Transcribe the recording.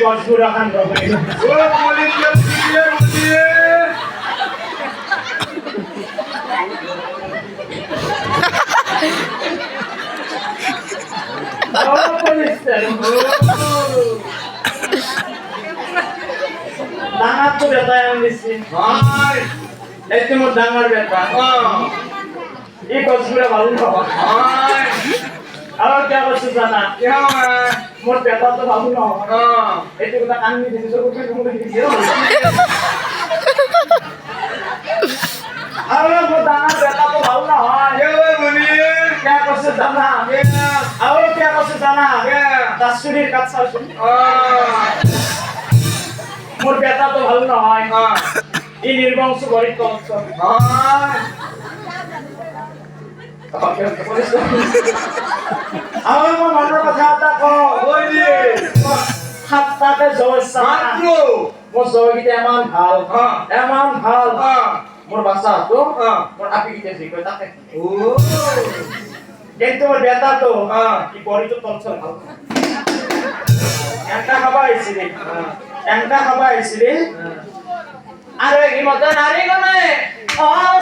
Gosgurakan Robert. Oh, polis dia dia. Oh, polis. Dangar tuh beta yang di sini. Hai. Itu mau dangar beta. Oh. Ini Gosgura baru loh. Hai. Kalau dia ke sana, Ya, mau beta tuh baru loh. oh. Itu kita kan di situ kita mau di Halo, mau dangar beta tuh baru loh. Ya, Buni. Dia ke sana. Ya. Halo, dia ke sana. Ya. Tas sudir kat saus. Oh. Mau beta tuh baru loh. Ah. Ini bangsu bari tongso. Hai. Oke, polis. Awal mau mana kata kok? Buni. Hatta ke jauh sana. Mantlo. Mau jauh kita emang hal. Emang hal. Mau bahasa tuh. Mau api kita sih kita teh. Oh. Itu mau beta tuh. Ah. Di bari tuh tongso. Yang kah apa isi? Yang kah apa isi? Ada yang imotan hari kan? Oh,